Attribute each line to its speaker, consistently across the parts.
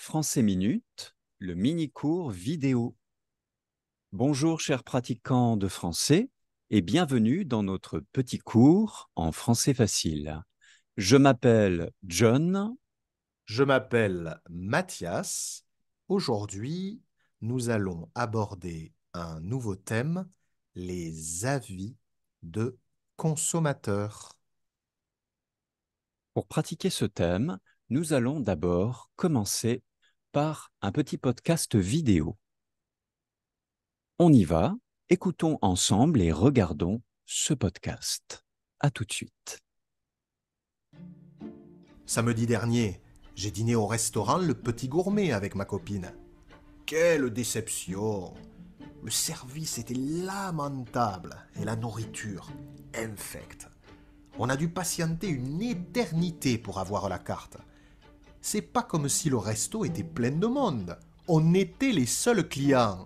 Speaker 1: Français Minute, le mini-cours vidéo. Bonjour chers pratiquants de français et bienvenue dans notre petit cours en français facile. Je m'appelle John.
Speaker 2: Je m'appelle Mathias. Aujourd'hui, nous allons aborder un nouveau thème, les avis de consommateurs.
Speaker 1: Pour pratiquer ce thème, nous allons d'abord commencer par un petit podcast vidéo. On y va, écoutons ensemble et regardons ce podcast. À tout de suite.
Speaker 2: Samedi dernier, j'ai dîné au restaurant Le Petit Gourmet avec ma copine. Quelle déception! Le service était lamentable et la nourriture infecte. On a dû patienter une éternité pour avoir la carte. C'est pas comme si le resto était plein de monde. On était les seuls clients.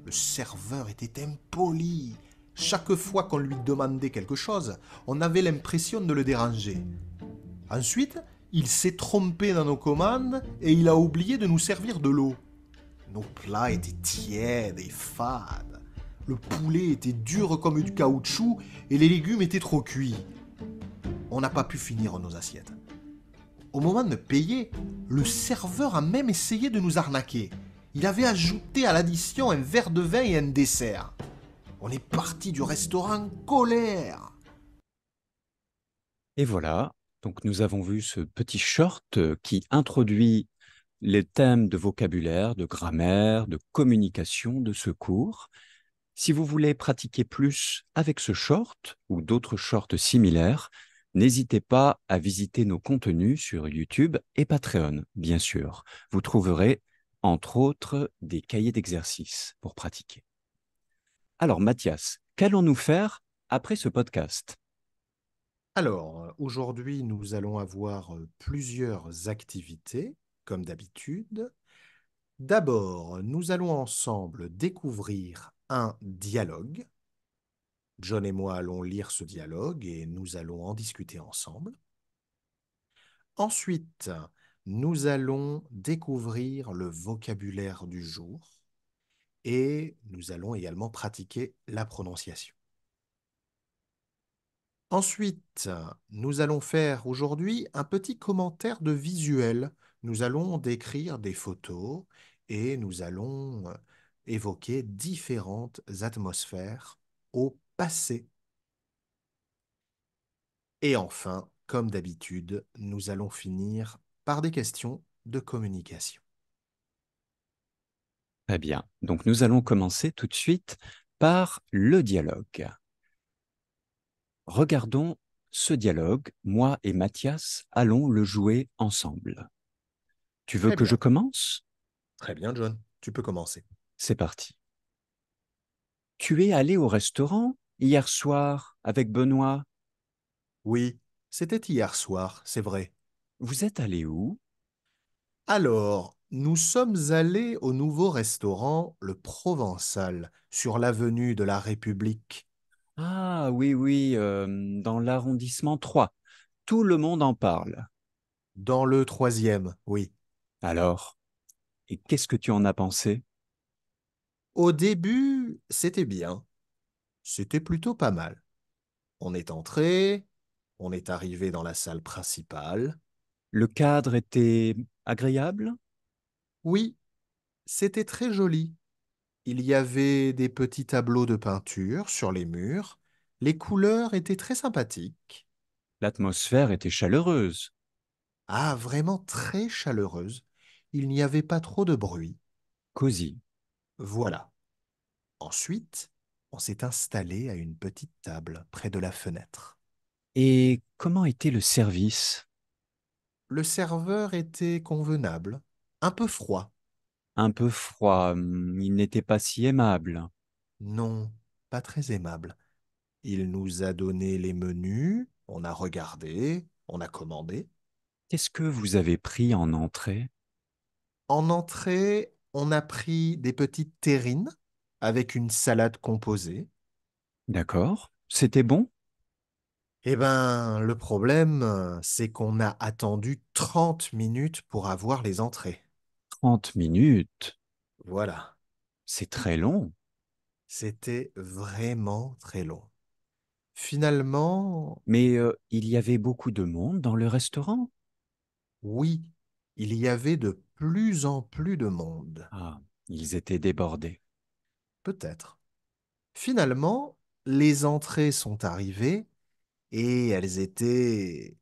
Speaker 2: Le serveur était impoli. Chaque fois qu'on lui demandait quelque chose, on avait l'impression de le déranger. Ensuite, il s'est trompé dans nos commandes et il a oublié de nous servir de l'eau. Nos plats étaient tièdes et fades. Le poulet était dur comme du caoutchouc et les légumes étaient trop cuits. On n'a pas pu finir nos assiettes. Au moment de payer, le serveur a même essayé de nous arnaquer. Il avait ajouté à l'addition un verre de vin et un dessert. On est parti du restaurant en colère.
Speaker 1: Et voilà, donc nous avons vu ce petit short qui introduit les thèmes de vocabulaire, de grammaire, de communication de ce cours. Si vous voulez pratiquer plus avec ce short ou d'autres shorts similaires, n'hésitez pas à visiter nos contenus sur YouTube et Patreon, bien sûr. Vous trouverez, entre autres, des cahiers d'exercices pour pratiquer. Alors, Mathias, qu'allons-nous faire après ce podcast?
Speaker 2: Alors, aujourd'hui, nous allons avoir plusieurs activités, comme d'habitude. D'abord, nous allons ensemble découvrir un dialogue. John et moi allons lire ce dialogue et nous allons en discuter ensemble. Ensuite, nous allons découvrir le vocabulaire du jour et nous allons également pratiquer la prononciation. Ensuite, nous allons faire aujourd'hui un petit commentaire de visuel. Nous allons décrire des photos et nous allons évoquer différentes atmosphères au passé. Et enfin, comme d'habitude, nous allons finir par des questions de communication.
Speaker 1: Très bien. Donc, nous allons commencer tout de suite par le dialogue. Regardons ce dialogue. Moi et Mathias allons le jouer ensemble. Tu veux
Speaker 2: Très
Speaker 1: que je
Speaker 2: bien,
Speaker 1: commence?
Speaker 2: très bien, John. Tu peux commencer.
Speaker 1: C'est parti. Tu es allé au restaurant hier soir avec Benoît.
Speaker 2: Oui, c'était hier soir, c'est vrai.
Speaker 1: Vous êtes allé où?
Speaker 2: Alors, nous sommes allés au nouveau restaurant Le Provençal, sur l'avenue de la République.
Speaker 1: Ah oui, oui, dans l'arrondissement 3. Tout le monde en parle.
Speaker 2: Dans le troisième, oui.
Speaker 1: Alors, et qu'est-ce que tu en as pensé?
Speaker 2: Au début, c'était bien. C'était plutôt pas mal. On est entré, on est arrivé dans la salle principale.
Speaker 1: Le cadre était agréable?
Speaker 2: Oui, c'était très joli. Il y avait des petits tableaux de peinture sur les murs. Les couleurs étaient très sympathiques.
Speaker 1: L'atmosphère était chaleureuse.
Speaker 2: Ah, vraiment très chaleureuse. Il n'y avait pas trop de bruit.
Speaker 1: Cosy.
Speaker 2: Voilà. Ensuite, on s'est installé à une petite table près de la fenêtre.
Speaker 1: Et comment était le service?
Speaker 2: Le serveur était convenable, un peu froid.
Speaker 1: Un peu froid, il n'était pas si aimable.
Speaker 2: Non, pas très aimable. Il nous a donné les menus, on a regardé, on a commandé.
Speaker 1: Qu'est-ce que vous avez pris en entrée?
Speaker 2: En entrée, on a pris des petites terrines avec une salade composée.
Speaker 1: D'accord. C'était bon?
Speaker 2: Eh ben, le problème, c'est qu'on a attendu 30 minutes pour avoir les entrées.
Speaker 1: 30 minutes,
Speaker 2: Voilà.
Speaker 1: c'est très long.
Speaker 2: C'était vraiment très long. Finalement,
Speaker 1: Mais il y avait beaucoup de monde dans le restaurant?
Speaker 2: oui, il y avait de plus en plus de monde.
Speaker 1: Ah, ils étaient débordés.
Speaker 2: Peut-être. Finalement, les entrées sont arrivées et elles étaient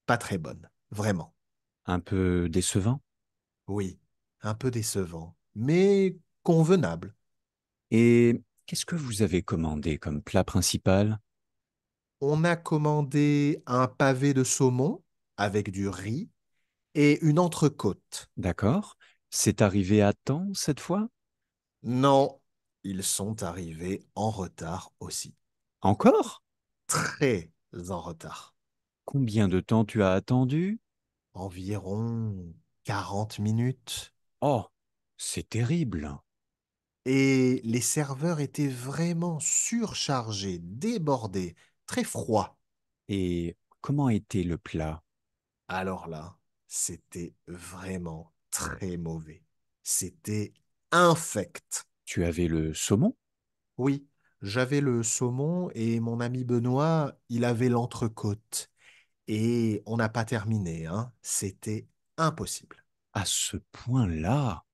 Speaker 2: pas très bonnes, vraiment.
Speaker 1: Un peu décevant.
Speaker 2: Oui, un peu décevant, mais convenable.
Speaker 1: Et qu'est-ce que vous avez commandé comme plat principal?
Speaker 2: On a commandé un pavé de saumon avec du riz et une entrecôte.
Speaker 1: D'accord. C'est arrivé à temps cette fois?
Speaker 2: Non, ils sont arrivés en retard aussi.
Speaker 1: Encore?
Speaker 2: Très en retard.
Speaker 1: Combien de temps tu as attendu?
Speaker 2: Environ 40 minutes.
Speaker 1: Oh, c'est terrible.
Speaker 2: Et les serveurs étaient vraiment surchargés, débordés, très froids.
Speaker 1: Et comment était le plat?
Speaker 2: Alors là, c'était vraiment très mauvais. C'était infect.
Speaker 1: Tu avais le saumon?
Speaker 2: Oui, j'avais le saumon et mon ami Benoît, il avait l'entrecôte. Et on n'a pas terminé, hein. C'était impossible.
Speaker 1: À ce point-là?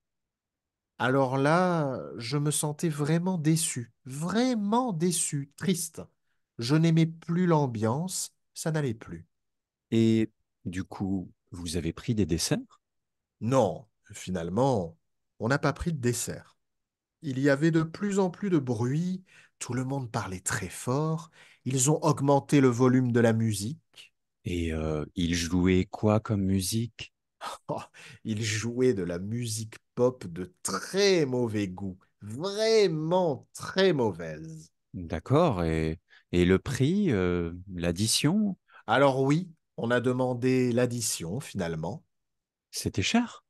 Speaker 2: Alors là, je me sentais vraiment déçu, triste. Je n'aimais plus l'ambiance, ça n'allait plus.
Speaker 1: Et du coup, vous avez pris des desserts?
Speaker 2: Non, finalement, on n'a pas pris de dessert. Il y avait de plus en plus de bruit, tout le monde parlait très fort, ils ont augmenté le volume de la musique.
Speaker 1: Et ils jouaient quoi comme musique?
Speaker 2: Oh, ils jouaient de la musique pop de très mauvais goût, vraiment très mauvaise.
Speaker 1: D'accord. Et le prix, l'addition,
Speaker 2: Alors oui, on a demandé l'addition finalement.
Speaker 1: c'était cher?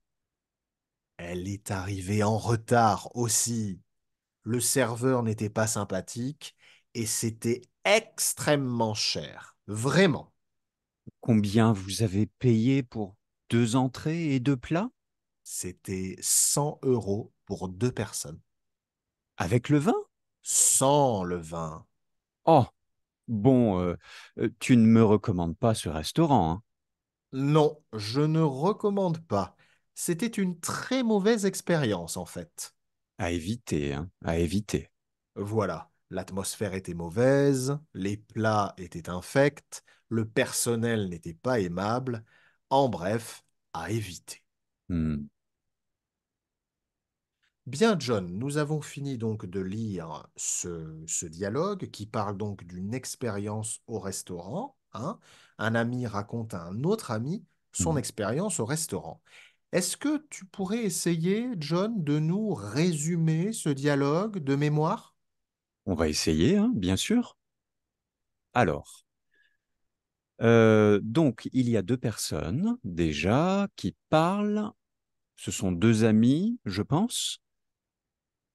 Speaker 2: Elle est arrivée en retard aussi. Le serveur n'était pas sympathique et c'était extrêmement cher. Vraiment.
Speaker 1: Combien vous avez payé pour deux entrées et deux plats?
Speaker 2: C'était 100 euros pour deux personnes.
Speaker 1: Avec le vin?
Speaker 2: Sans le vin.
Speaker 1: Oh, bon, tu ne me recommandes pas ce restaurant, hein.
Speaker 2: Non, je ne recommande pas. C'était une très mauvaise expérience en fait.
Speaker 1: À éviter, hein, à éviter.
Speaker 2: Voilà, l'atmosphère était mauvaise, les plats étaient infects, le personnel n'était pas aimable. En bref, à éviter.
Speaker 1: Hmm.
Speaker 2: Bien, John, nous avons fini donc de lire ce dialogue qui parle donc d'une expérience au restaurant, hein. Un ami raconte à un autre ami son
Speaker 1: Hmm.
Speaker 2: expérience au restaurant. Est-ce que tu pourrais essayer, John, de nous résumer ce dialogue de mémoire?
Speaker 1: On va essayer, hein, bien sûr. Alors, donc, il y a deux personnes déjà qui parlent. Ce sont deux amis, je pense.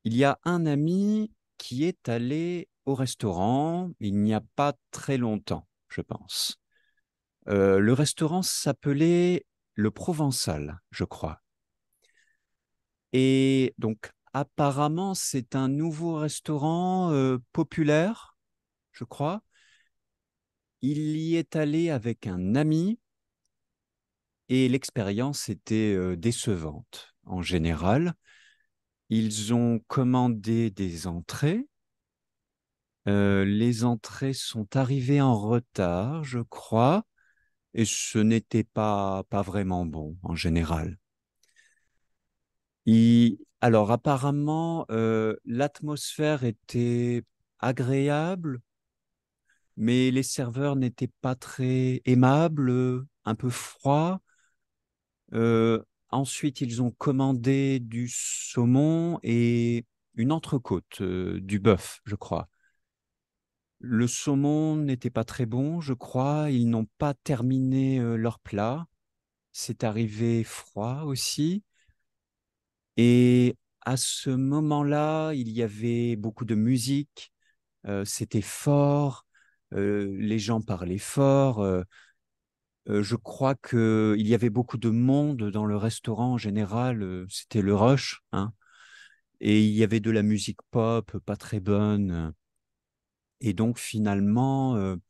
Speaker 1: Il y a un ami qui est allé au restaurant il n'y a pas très longtemps, je pense. Le restaurant s'appelait Le Provençal, je crois. Et donc, apparemment, c'est un nouveau restaurant populaire, je crois. Il y est allé avec un ami et l'expérience était décevante en général. Ils ont commandé des entrées. Les entrées sont arrivées en retard, je crois, et ce n'était pas vraiment bon en général. Alors apparemment, l'atmosphère était agréable, mais les serveurs n'étaient pas très aimables, un peu froids. Euh, Ensuite, ils ont commandé du saumon et une entrecôte, du bœuf, je crois. Le saumon n'était pas très bon, je crois. Ils n'ont pas terminé leur plat. C'est arrivé froid aussi. Et à ce moment-là, il y avait beaucoup de musique. C'était fort. Les gens parlaient fort. Je crois qu'il y avait beaucoup de monde dans le restaurant en général. C'était le rush, hein. Et il y avait de la musique pop pas très bonne. Et donc finalement,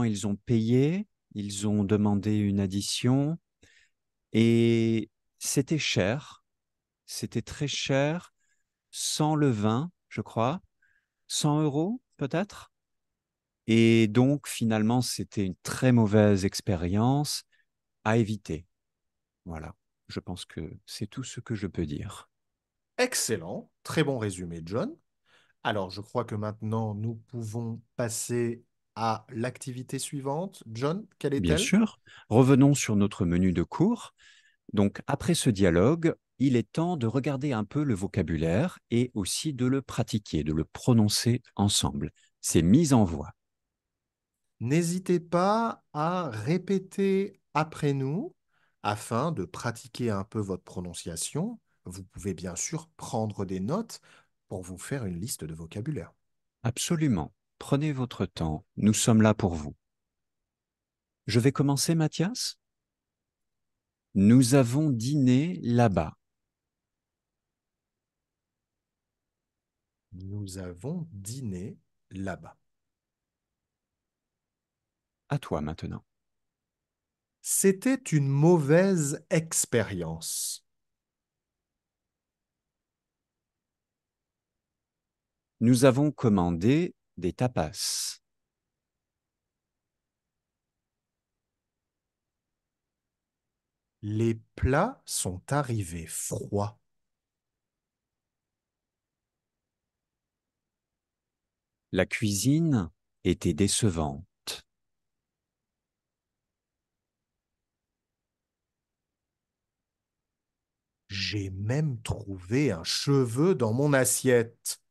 Speaker 1: ils ont payé, ils ont demandé une addition et c'était cher, c'était très cher, sans le vin, je crois, 100 euros peut-être. Et donc finalement, c'était une très mauvaise expérience à éviter. Voilà, je pense que c'est tout ce que je peux dire.
Speaker 2: Excellent, très bon résumé, John. Alors, je crois que maintenant, nous pouvons passer à l'activité suivante. John, quelle
Speaker 1: Bien
Speaker 2: est-elle?
Speaker 1: sûr, revenons sur notre menu de cours. Donc, après ce dialogue, il est temps de regarder un peu le vocabulaire et aussi de le pratiquer, de le prononcer ensemble. C'est mise en voix.
Speaker 2: N'hésitez pas à répéter après nous afin de pratiquer un peu votre prononciation. Vous pouvez bien sûr prendre des notes pour vous faire une liste de vocabulaire.
Speaker 1: Absolument. Prenez votre temps. Nous sommes là pour vous. Je vais commencer, Mathias. Nous avons dîné là-bas.
Speaker 2: Nous avons dîné là-bas.
Speaker 1: À toi maintenant.
Speaker 2: C'était une mauvaise expérience.
Speaker 1: Nous avons commandé des tapas.
Speaker 2: Les plats sont arrivés froids.
Speaker 1: La cuisine était décevante.
Speaker 2: J'ai même trouvé un cheveu dans mon assiette.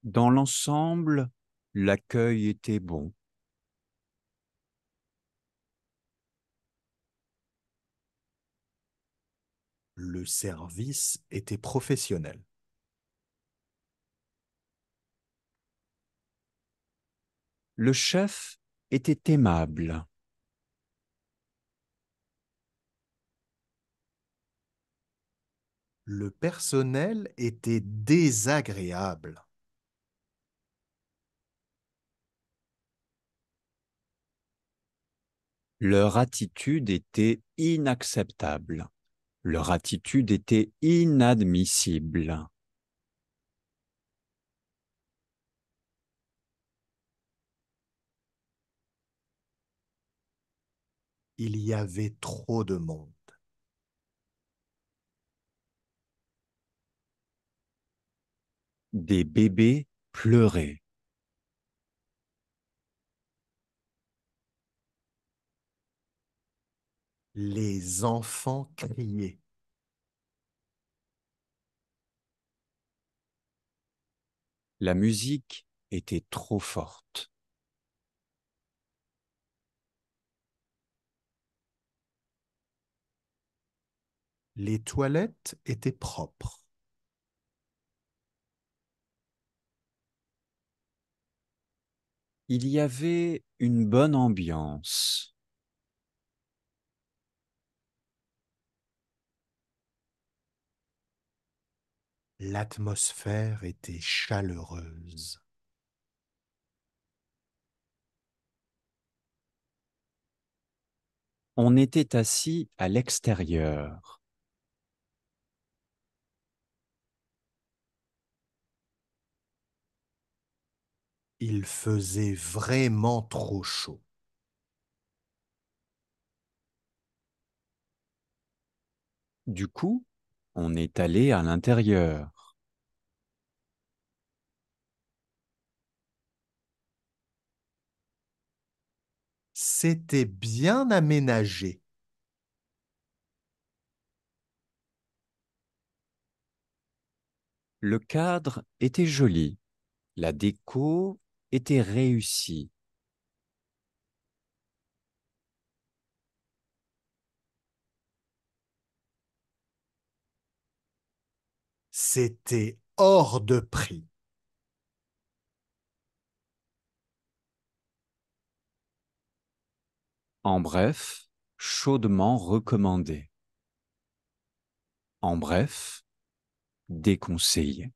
Speaker 1: Dans l'ensemble, l'accueil était bon.
Speaker 2: Le service était professionnel.
Speaker 1: Le chef était aimable.
Speaker 2: Le personnel était désagréable.
Speaker 1: Leur attitude était inacceptable. Leur attitude était inadmissible.
Speaker 2: Il y avait trop de monde.
Speaker 1: Des bébés pleuraient.
Speaker 2: Les enfants criaient.
Speaker 1: La musique était trop forte.
Speaker 2: Les toilettes étaient propres.
Speaker 1: Il y avait une bonne ambiance.
Speaker 2: L'atmosphère était chaleureuse.
Speaker 1: On était assis à l'extérieur.
Speaker 2: Il faisait vraiment trop chaud.
Speaker 1: Du coup, on est allé à l'intérieur.
Speaker 2: C'était bien aménagé.
Speaker 1: Le cadre était joli. La déco était réussie.
Speaker 2: C'était hors de prix.
Speaker 1: En bref, chaudement recommandé. En bref, déconseillé.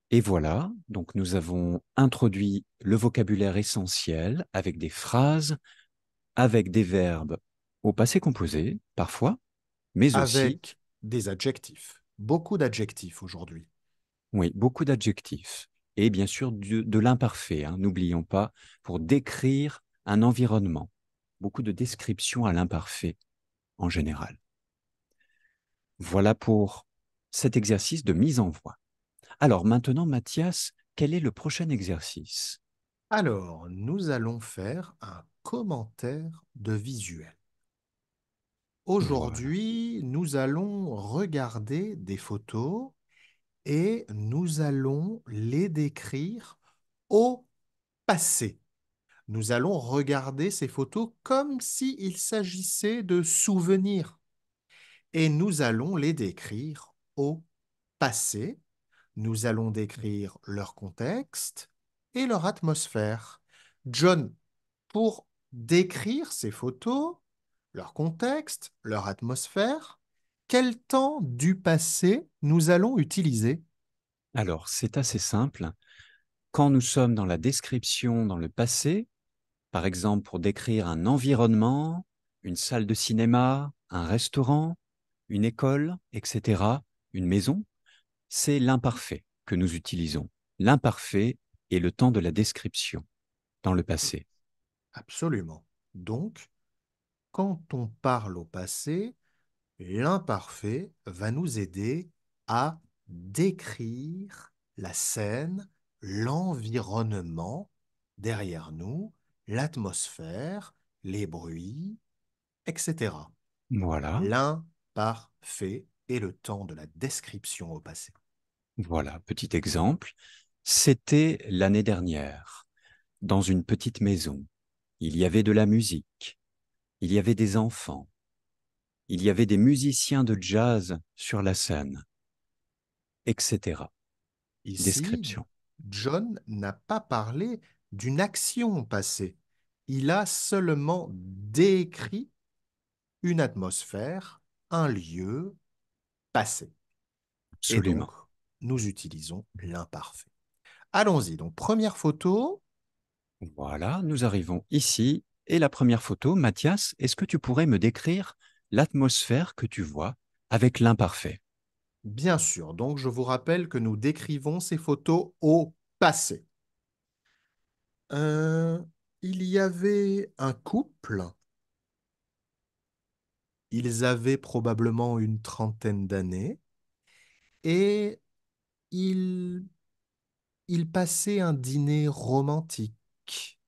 Speaker 1: Et voilà, donc nous avons introduit le vocabulaire essentiel avec des phrases, avec des verbes au passé composé, parfois, mais aussi,
Speaker 2: Avec des adjectifs. Beaucoup d'adjectifs aujourd'hui.
Speaker 1: oui, beaucoup d'adjectifs. Et bien sûr, de l'imparfait, hein, n'oublions pas, pour décrire un environnement. Beaucoup de descriptions à l'imparfait en général. Voilà pour cet exercice de mise en voix. Alors maintenant, Mathias, quel est le prochain exercice?
Speaker 2: Alors, nous allons faire un commentaire de visuel.
Speaker 1: Voilà.
Speaker 2: Aujourd'hui, nous allons regarder des photos et nous allons les décrire au passé. Nous allons regarder ces photos comme s'il s'agissait de souvenirs et nous allons les décrire au passé. Nous allons décrire leur contexte et leur atmosphère. John, pour décrire ces photos, leur contexte, leur atmosphère, quel temps du passé nous allons utiliser?
Speaker 1: Alors, c'est assez simple. Quand nous sommes dans la description dans le passé, par exemple pour décrire un environnement, une salle de cinéma, un restaurant, une école, etc., une maison, c'est l'imparfait que nous utilisons. L'imparfait est le temps de la description dans le passé.
Speaker 2: Absolument. Donc, quand on parle au passé, l'imparfait va nous aider à décrire la scène, l'environnement derrière nous, l'atmosphère, les bruits, etc.
Speaker 1: Voilà,
Speaker 2: L'imparfait est le temps de la description au passé.
Speaker 1: voilà, petit exemple. C'était l'année dernière, dans une petite maison. Il y avait de la musique, il y avait des enfants, il y avait des musiciens de jazz sur la scène, etc.
Speaker 2: Ici,
Speaker 1: Description.
Speaker 2: John n'a pas parlé d'une action passée. Il a seulement décrit une atmosphère, un lieu passé. Et donc,
Speaker 1: Absolument.
Speaker 2: nous utilisons l'imparfait. Allons-y. Donc, première photo.
Speaker 1: Voilà, nous arrivons ici. Et la première photo, Mathias, est-ce que tu pourrais me décrire l'atmosphère que tu vois avec l'imparfait?
Speaker 2: Bien sûr. Donc, je vous rappelle que nous décrivons ces photos au passé. Euh, il y avait un couple. Ils avaient probablement une trentaine d'années et ils, ils passaient un dîner romantique.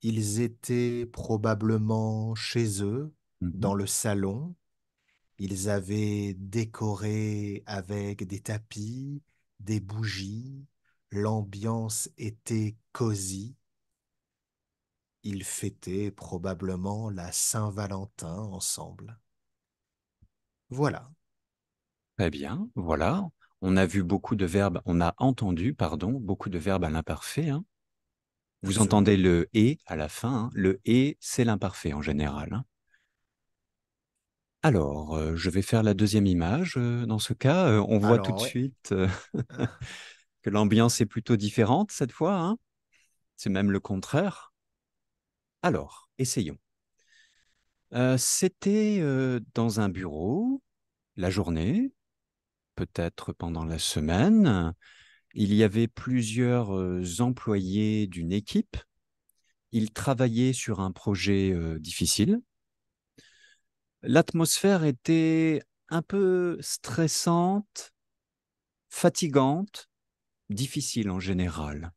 Speaker 2: Ils étaient probablement chez eux,
Speaker 1: Mhm.
Speaker 2: dans le salon. Ils avaient décoré avec des tapis, des bougies. L'ambiance était cosy. Ils fêtaient probablement la Saint-Valentin ensemble. Voilà,
Speaker 1: Très bien, voilà. On a vu beaucoup de verbes, on a entendu, pardon, beaucoup de verbes à l'imparfait, hein. Vous entendez
Speaker 2: absolument.
Speaker 1: le et à la fin, hein. Le et, c'est l'imparfait en général, hein. Alors, je vais faire la deuxième image. Dans ce cas, on voit tout
Speaker 2: Alors,
Speaker 1: de
Speaker 2: ouais.
Speaker 1: suite que l'ambiance est plutôt différente cette fois, hein. C'est même le contraire. Alors, essayons. C'était dans un bureau, la journée, peut-être pendant la semaine. Il y avait plusieurs employés d'une équipe. Ils travaillaient sur un projet difficile. L'atmosphère était un peu stressante, fatigante, difficile en général.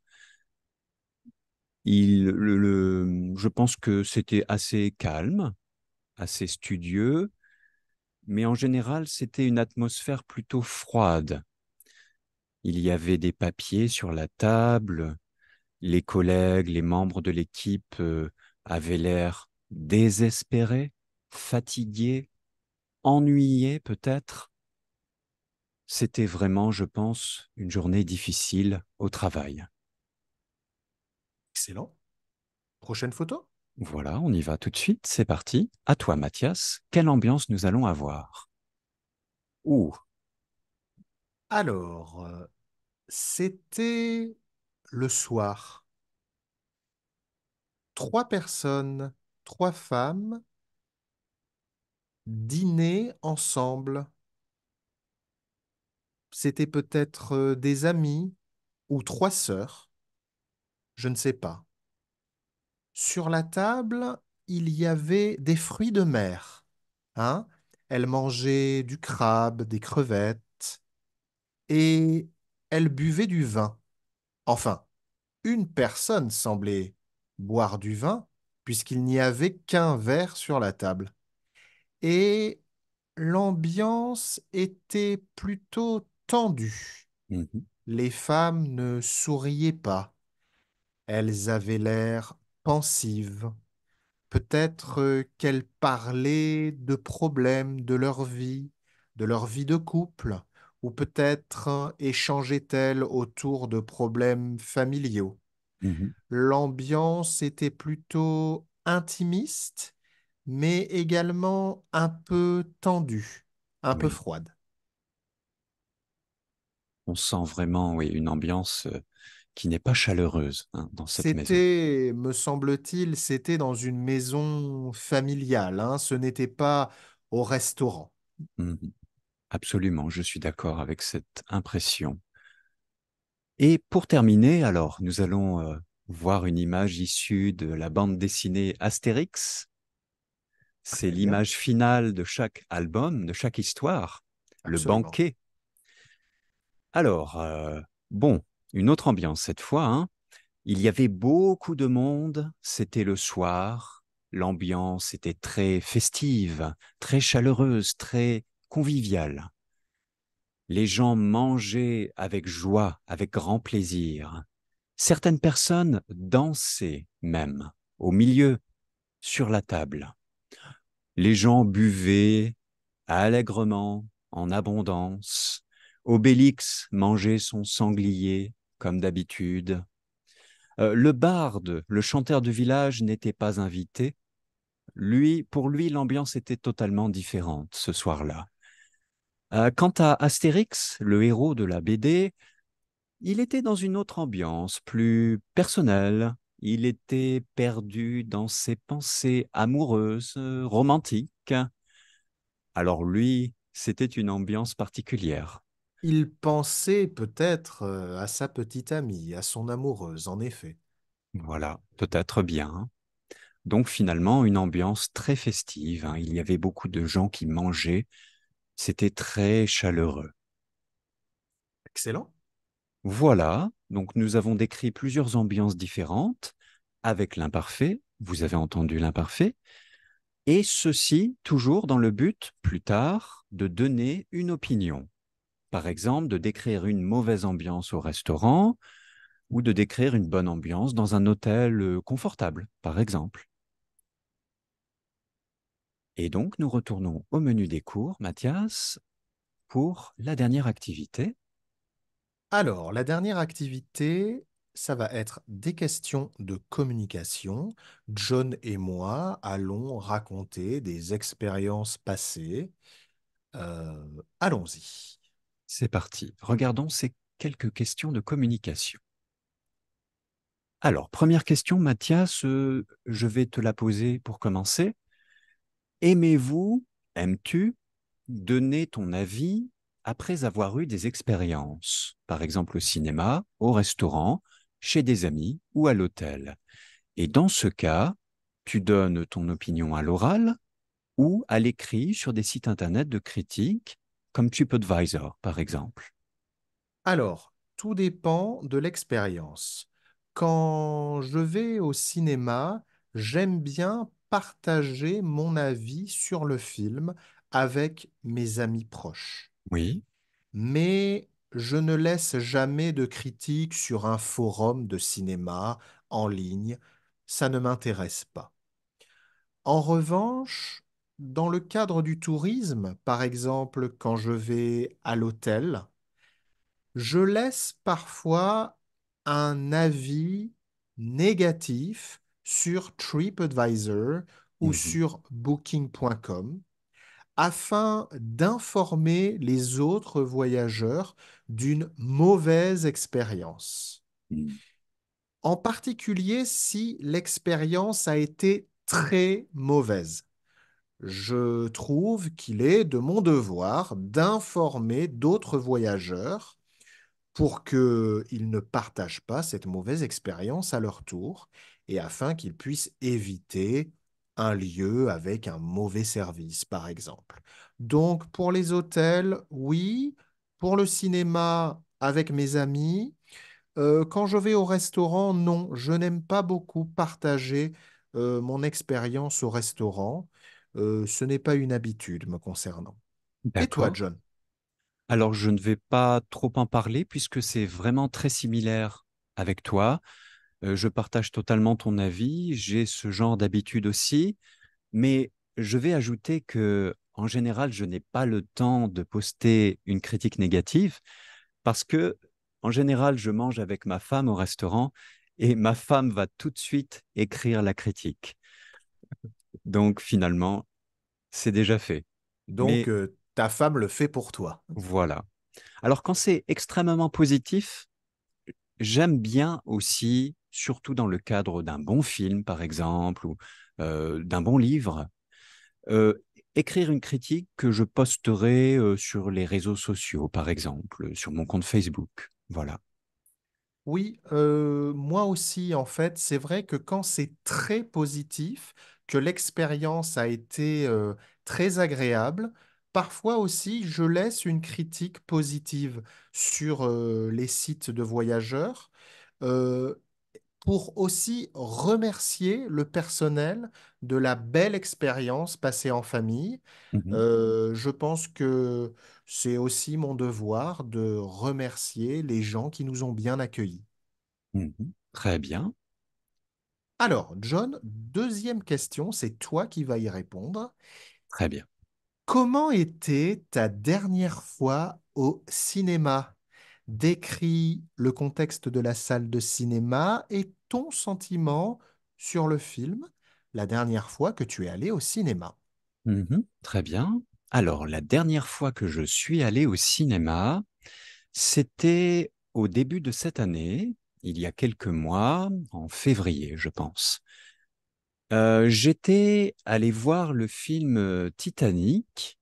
Speaker 1: Je pense que c'était assez calme, assez studieux, mais en général, c'était une atmosphère plutôt froide. Il y avait des papiers sur la table, les collègues, les membres de l'équipe avaient l'air désespérés, fatigués, ennuyés peut-être. C'était vraiment, je pense, une journée difficile au travail.
Speaker 2: Excellent. Prochaine photo?
Speaker 1: Voilà, on y va tout de suite, c'est parti. À toi, Mathias, quelle ambiance nous allons avoir? Ouh,
Speaker 2: Alors, c'était le soir. Trois personnes, trois femmes dînaient ensemble. C'était peut-être des amis ou trois sœurs, je ne sais pas. Sur la table, il y avait des fruits de mer. Hein? Elles mangeaient du crabe, des crevettes, et elles buvaient du vin. Enfin, une personne semblait boire du vin, puisqu'il n'y avait qu'un verre sur la table. Et l'ambiance était plutôt tendue.
Speaker 1: mhm,
Speaker 2: Les femmes ne souriaient pas. Elles avaient l'air pensives. Peut-être qu'elles parlaient de problèmes de leur vie de couple, ou peut-être échangeaient-elles autour de problèmes familiaux.
Speaker 1: mhm,
Speaker 2: L'ambiance était plutôt intimiste, mais également un peu tendue, un peu
Speaker 1: oui,
Speaker 2: froide.
Speaker 1: on sent vraiment, oui, une ambiance qui n'est pas chaleureuse hein, dans cette maison.
Speaker 2: C'était, me semble-t-il, c'était dans une maison familiale, hein, ce n'était pas au restaurant.
Speaker 1: Mhm. Absolument, je suis d'accord avec cette impression. Et pour terminer, alors, nous allons voir une image issue de la bande dessinée Astérix. C'est
Speaker 2: Très bien,
Speaker 1: l'image finale de chaque album, de chaque histoire, le
Speaker 2: absolument.
Speaker 1: banquet. Alors, bon, une autre ambiance cette fois, hein. Il y avait beaucoup de monde, c'était le soir, l'ambiance était très festive, très chaleureuse, très conviviale. Les gens mangeaient avec joie, avec grand plaisir. Certaines personnes dansaient même, au milieu, sur la table. Les gens buvaient allègrement, en abondance. Obélix mangeait son sanglier, comme d'habitude. Le barde, le chanteur du village, n'était pas invité. Pour lui, l'ambiance était totalement différente ce soir-là. Quant à Astérix, le héros de la BD, il était dans une autre ambiance, plus personnelle. Il était perdu dans ses pensées amoureuses, romantiques. Alors lui, c'était une ambiance particulière.
Speaker 2: Il pensait peut-être à sa petite amie, à son amoureuse, en effet.
Speaker 1: Voilà, peut-être bien. Donc finalement, une ambiance très festive, hein. Il y avait beaucoup de gens qui mangeaient. C'était très chaleureux.
Speaker 2: Excellent.
Speaker 1: Voilà, donc nous avons décrit plusieurs ambiances différentes avec l'imparfait. Vous avez entendu l'imparfait. Et ceci toujours dans le but, plus tard, de donner une opinion. Par exemple, de décrire une mauvaise ambiance au restaurant ou de décrire une bonne ambiance dans un hôtel confortable, par exemple. Et donc, nous retournons au menu des cours, Mathias, pour la dernière activité.
Speaker 2: Alors, la dernière activité, ça va être des questions de communication. John et moi allons raconter des expériences passées. Allons-y.
Speaker 1: C'est parti. Regardons ces quelques questions de communication. Alors, première question, Mathias, je vais te la poser pour commencer. Aimez-vous, aimes-tu donner ton avis après avoir eu des expériences, par exemple au cinéma, au restaurant, chez des amis ou à l'hôtel? Et dans ce cas, tu donnes ton opinion à l'oral ou à l'écrit sur des sites internet de critiques comme TripAdvisor, par exemple.
Speaker 2: Alors, tout dépend de l'expérience. Quand je vais au cinéma, j'aime bien partager mon avis sur le film avec mes amis proches.
Speaker 1: Oui,
Speaker 2: Mais je ne laisse jamais de critiques sur un forum de cinéma en ligne. Ça ne m'intéresse pas. En revanche, dans le cadre du tourisme, par exemple quand je vais à l'hôtel, je laisse parfois un avis négatifs sur TripAdvisor ou
Speaker 1: Mhm.
Speaker 2: sur Booking.com afin d'informer les autres voyageurs d'une mauvaise expérience.
Speaker 1: Mhm.
Speaker 2: En particulier si l'expérience a été très mauvaise. Je trouve qu'il est de mon devoir d'informer d'autres voyageurs pour qu'ils ne partagent pas cette mauvaise expérience à leur tour et afin qu'ils puissent éviter un lieu avec un mauvais service, par exemple. Donc, pour les hôtels, oui. Pour le cinéma, avec mes amis. Quand je vais au restaurant, non. Je n'aime pas beaucoup partager mon expérience au restaurant. Ce n'est pas une habitude me concernant. Et toi,
Speaker 1: D'accord.
Speaker 2: John?
Speaker 1: Alors, je ne vais pas trop en parler puisque c'est vraiment très similaire avec toi. Je partage totalement ton avis. J'ai ce genre d'habitude aussi. Mais je vais ajouter que, en général, je n'ai pas le temps de poster une critique négative parce que, en général, je mange avec ma femme au restaurant et ma femme va tout de suite écrire la critique. Donc, finalement, c'est déjà fait.
Speaker 2: Donc,
Speaker 1: Mais
Speaker 2: ta femme le fait pour toi.
Speaker 1: voilà. Alors, quand c'est extrêmement positif, j'aime bien aussi, surtout dans le cadre d'un bon film, par exemple, ou d'un bon livre, euh, écrire une critique que je posterai sur les réseaux sociaux, par exemple, sur mon compte Facebook. Voilà.
Speaker 2: Oui, moi aussi, en fait, c'est vrai que quand c'est très positif, que l'expérience a été très agréable, parfois aussi, je laisse une critique positive sur les sites de voyageurs. Euh, pour aussi remercier le personnel de la belle expérience passée en famille.
Speaker 1: Mhm,
Speaker 2: Je pense que c'est aussi mon devoir de remercier les gens qui nous ont bien accueillis.
Speaker 1: mhm. Très bien,
Speaker 2: Alors, John, deuxième question, c'est toi qui vas y répondre.
Speaker 1: très bien.
Speaker 2: Comment était ta dernière fois au cinéma? Décris le contexte de la salle de cinéma et ton sentiment sur le film la dernière fois que tu es allé au cinéma.
Speaker 1: Mhm, très bien. Alors, la dernière fois que je suis allé au cinéma, c'était au début de cette année, il y a quelques mois, en février, je pense. J'étais allé voir le film Titanic.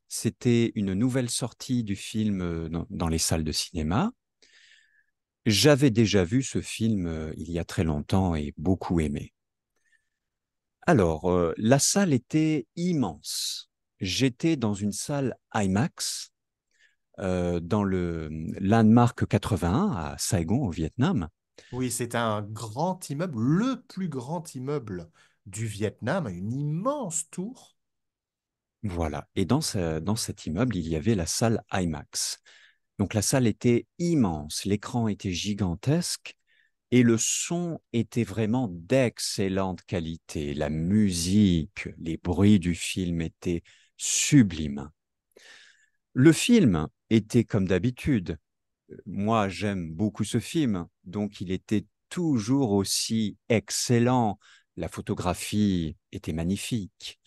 Speaker 1: C'était une nouvelle sortie du film dans les salles de cinéma. J'avais déjà vu ce film il y a très longtemps et beaucoup aimé. Alors, la salle était immense. J'étais dans une salle IMAX dans le Landmark 81 à Saigon, au Vietnam.
Speaker 2: Oui, c'est un grand immeuble, le plus grand immeuble du Vietnam, une immense tour.
Speaker 1: Voilà. Et dans cet immeuble, il y avait la salle IMAX. Donc la salle était immense, l'écran était gigantesque et le son était vraiment d'excellente qualité. La musique, les bruits du film étaient sublimes. Le film était comme d'habitude. Moi, j'aime beaucoup ce film, donc il était toujours aussi excellent. La photographie était magnifique.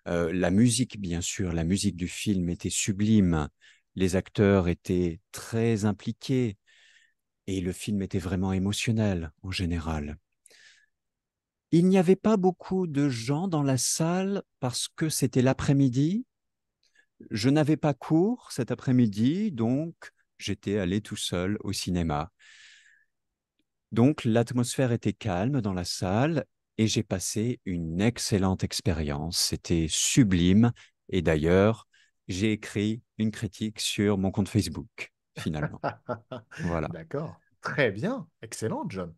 Speaker 1: La musique, bien sûr, la musique du film était sublime. Les acteurs étaient très impliqués et le film était vraiment émotionnel en général. Il n'y avait pas beaucoup de gens dans la salle parce que c'était l'après-midi. Je n'avais pas cours cet après-midi, donc j'étais allé tout seul au cinéma. Donc l'atmosphère était calme dans la salle et j'ai passé une excellente expérience. C'était sublime et d'ailleurs, j'ai écrit une critique sur mon compte Facebook, finalement. Voilà.
Speaker 2: D'accord. Très bien. Excellent, John.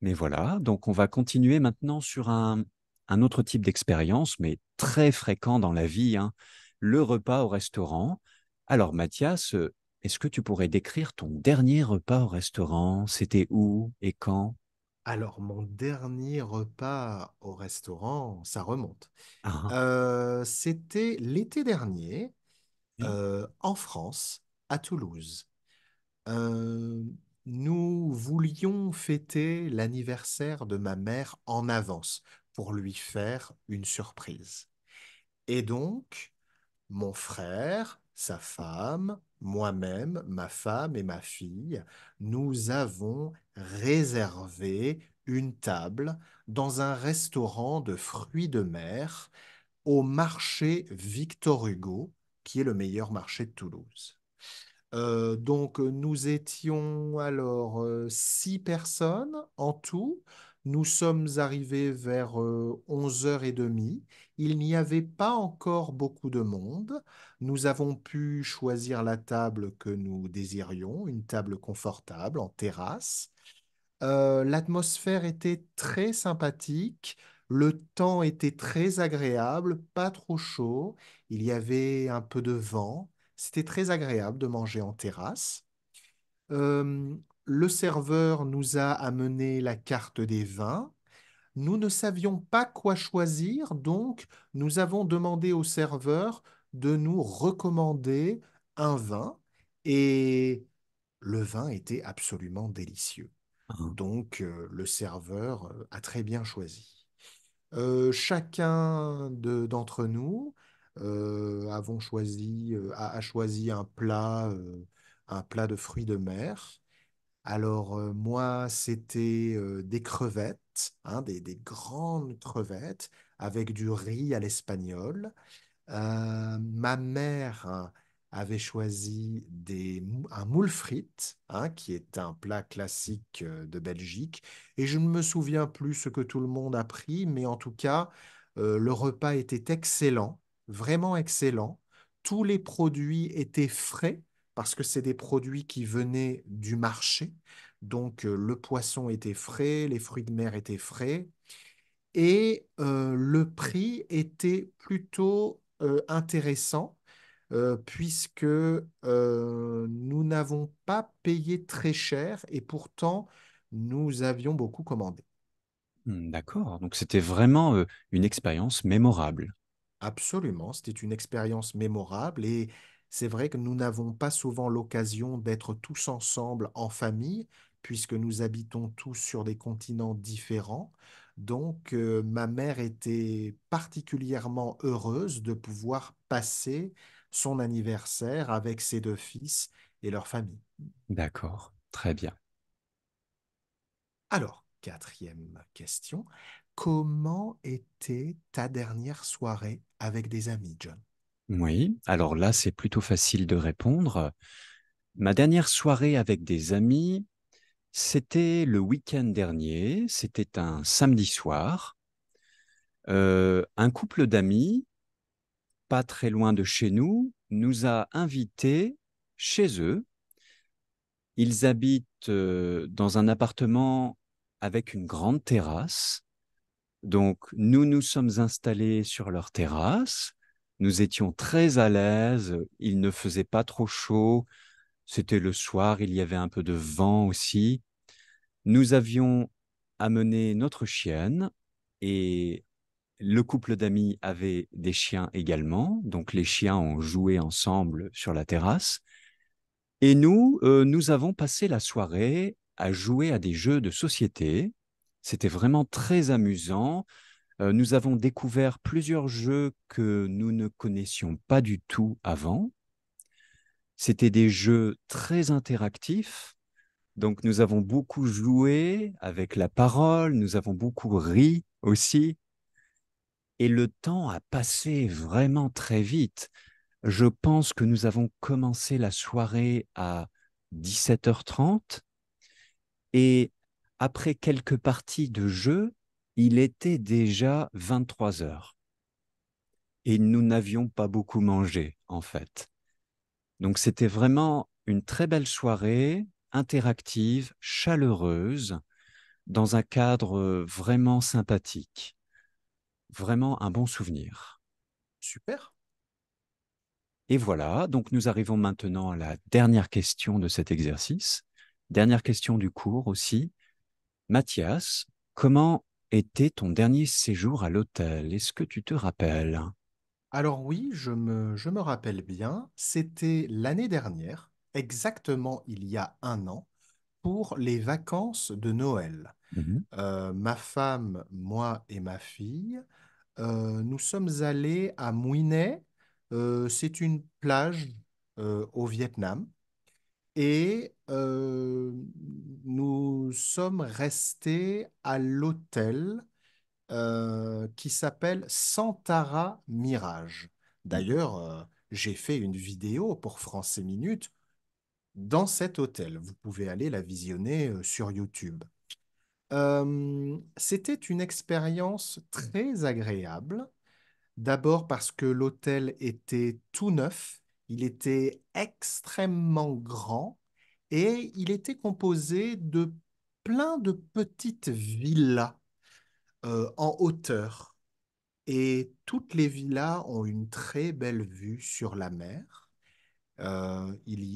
Speaker 1: Mais voilà, donc on va continuer maintenant sur un autre type d'expérience, mais très fréquent dans la vie, hein, le repas au restaurant. Alors Mathias, est-ce que tu pourrais décrire ton dernier repas au restaurant? C'était où et quand?
Speaker 2: Alors, mon dernier repas au restaurant, ça remonte.
Speaker 1: Ah,
Speaker 2: C'était l'été dernier,
Speaker 1: oui.
Speaker 2: en France, à Toulouse. Euh, Nous voulions fêter l'anniversaire de ma mère en avance pour lui faire une surprise. Et donc, mon frère, sa femme, moi-même, ma femme et ma fille, nous avons réservé une table dans un restaurant de fruits de mer au marché Victor Hugo, qui est le meilleur marché de Toulouse. Nous étions alors 6 personnes en tout. Nous sommes arrivés vers 11h30. Il n'y avait pas encore beaucoup de monde. Nous avons pu choisir la table que nous désirions, une table confortable en terrasse. L'atmosphère était très sympathique, le temps était très agréable, pas trop chaud, il y avait un peu de vent, c'était très agréable de manger en terrasse. Euh, le serveur nous a amené la carte des vins. Nous ne savions pas quoi choisir, donc nous avons demandé au serveur de nous recommander un vin et le vin était absolument délicieux.
Speaker 1: Hein.
Speaker 2: Le serveur a très bien choisi. Chacun d'entre nous a choisi un plat de fruits de mer. Alors, moi, c'était des crevettes, hein, des grandes crevettes avec du riz à l'espagnol. Ma mère avait choisi un moule frites, hein, qui est un plat classique de Belgique. Et je ne me souviens plus ce que tout le monde a pris, mais en tout cas, le repas était excellent, vraiment excellent. Tous les produits étaient frais parce que c'est des produits qui venaient du marché. Le poisson était frais, les fruits de mer étaient frais. Et le prix était plutôt intéressant puisque nous n'avons pas payé très cher et pourtant nous avions beaucoup commandé.
Speaker 1: D'accord, donc c'était vraiment une expérience mémorable.
Speaker 2: Absolument, c'était une expérience mémorable et c'est vrai que nous n'avons pas souvent l'occasion d'être tous ensemble en famille puisque nous habitons tous sur des continents différents. Ma mère était particulièrement heureuse de pouvoir passer son anniversaire avec ses 2 fils et leur famille.
Speaker 1: D'accord, très bien.
Speaker 2: Alors, quatrième question, comment était ta dernière soirée avec des amis, John?
Speaker 1: Oui, alors là, c'est plutôt facile de répondre. Ma dernière soirée avec des amis, c'était le week-end dernier, c'était un samedi soir. Un couple d'amis, pas très loin de chez nous, nous a invités chez eux. Ils habitent dans un appartement avec une grande terrasse. Donc, nous nous sommes installés sur leur terrasse. Nous étions très à l'aise. Il ne faisait pas trop chaud. C'était le soir. Il y avait un peu de vent aussi. Nous avions amené notre chienne et le couple d'amis avait des chiens également. Donc, les chiens ont joué ensemble sur la terrasse. Et nous, nous avons passé la soirée à jouer à des jeux de société. C'était vraiment très amusant. Nous avons découvert plusieurs jeux que nous ne connaissions pas du tout avant. C'était des jeux très interactifs. Donc, nous avons beaucoup joué avec la parole, nous avons beaucoup ri aussi. Et le temps a passé vraiment très vite. Je pense que nous avons commencé la soirée à 17h30 et après quelques parties de jeu, il était déjà 23 heures. Et nous n'avions pas beaucoup mangé, en fait. Donc c'était vraiment une très belle soirée, interactive, chaleureuse, dans un cadre vraiment sympathique. Vraiment un bon souvenir.
Speaker 2: Super.
Speaker 1: Et voilà, donc nous arrivons maintenant à la dernière question de cet exercice. Dernière question du cours aussi. Mathias, comment était ton dernier séjour à l'hôtel? Est-ce que tu te rappelles?
Speaker 2: Alors oui, je me rappelle bien, c'était l'année dernière, exactement il y a un an, pour les vacances de Noël.
Speaker 1: Mhm.
Speaker 2: Ma femme, moi et ma fille, nous sommes allés à Mui Né. C'est une plage au Vietnam. Et nous sommes restés à l'hôtel qui s'appelle Santara Mirage.
Speaker 1: Mhm.
Speaker 2: D'ailleurs, j'ai fait une vidéo pour France et Minutes dans cet hôtel. Vous pouvez aller la visionner sur YouTube. C'était une expérience très agréable. D'abord parce que l'hôtel était tout neuf, il était extrêmement grand et il était composé de plein de petites villas en hauteur. Et toutes les villas ont une très belle vue sur la mer.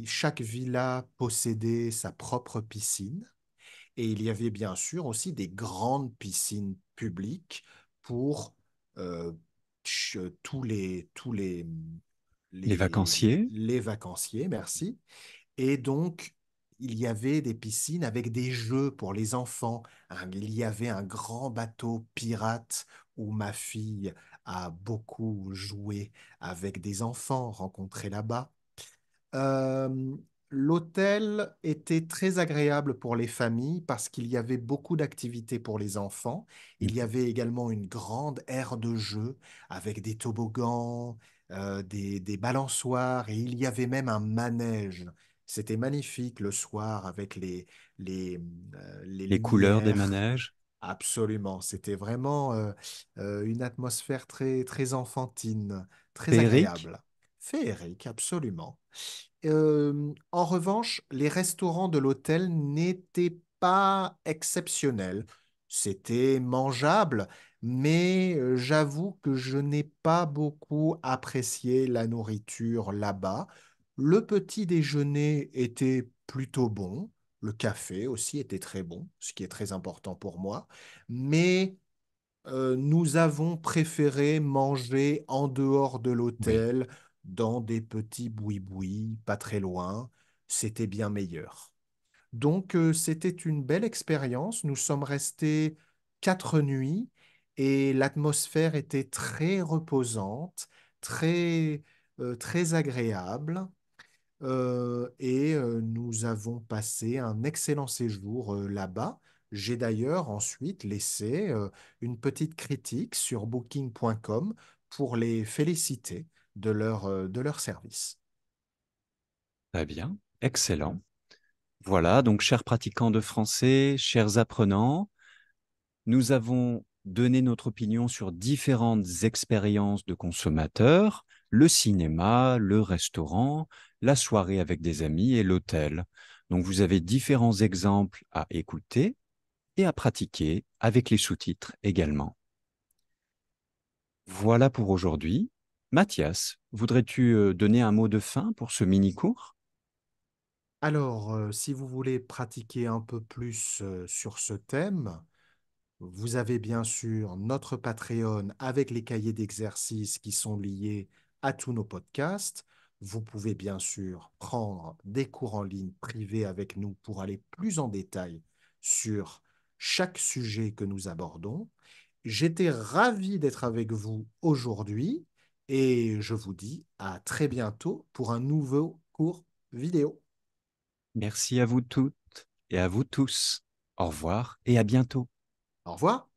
Speaker 2: Chaque villa possédait sa propre piscine. Et il y avait bien sûr aussi des grandes piscines publiques pour euh,
Speaker 1: Les vacanciers,
Speaker 2: les vacanciers, merci. Et donc, il y avait des piscines avec des jeux pour les enfants. Il y avait un grand bateau pirate où ma fille a beaucoup joué avec des enfants rencontrés là-bas. Euh, L'hôtel était très agréable pour les familles parce qu'il y avait beaucoup d'activités pour les enfants. Il y
Speaker 1: mhm,
Speaker 2: avait également une grande aire de jeu avec des toboggans, des balançoires et il y avait même un manège. C'était magnifique le soir avec les, les
Speaker 1: les couleurs des
Speaker 2: lumières.
Speaker 1: manèges,
Speaker 2: Absolument, c'était vraiment une atmosphère très, très enfantine, très
Speaker 1: féeriques.
Speaker 2: agréable. Féerique, absolument. En revanche, les restaurants de l'hôtel n'étaient pas exceptionnels. C'était mangeable, mais j'avoue que je n'ai pas beaucoup apprécié la nourriture là-bas. Le petit déjeuner était plutôt bon. Le café aussi était très bon, ce qui est très important pour moi. Mais nous avons préféré manger en dehors de
Speaker 1: Oui,
Speaker 2: l'hôtel, dans des petits boui-boui, pas très loin. C'était bien meilleur. Donc, c'était une belle expérience. Nous sommes restés 4 nuits et l'atmosphère était très reposante, très, très agréable. Nous avons passé un excellent séjour là-bas. J'ai d'ailleurs ensuite laissé une petite critique sur booking.com pour les féliciter de leur service.
Speaker 1: très bien, excellent. Voilà, donc chers pratiquants de français, chers apprenants, nous avons donné notre opinion sur différentes expériences de consommateurs, le cinéma, le restaurant, la soirée avec des amis et l'hôtel. Donc vous avez différents exemples à écouter et à pratiquer avec les sous-titres également. Voilà pour aujourd'hui. Mathias, voudrais-tu donner un mot de fin pour ce mini-cours?
Speaker 2: Alors, si vous voulez pratiquer un peu plus sur ce thème, vous avez bien sûr notre Patreon avec les cahiers d'exercices qui sont liés à tous nos podcasts. Vous pouvez bien sûr prendre des cours en ligne privés avec nous pour aller plus en détail sur chaque sujet que nous abordons. J'étais ravi d'être avec vous aujourd'hui et je vous dis à très bientôt pour un nouveau cours vidéo.
Speaker 1: Merci à vous toutes et à vous tous. Au revoir et à bientôt.
Speaker 2: Au revoir.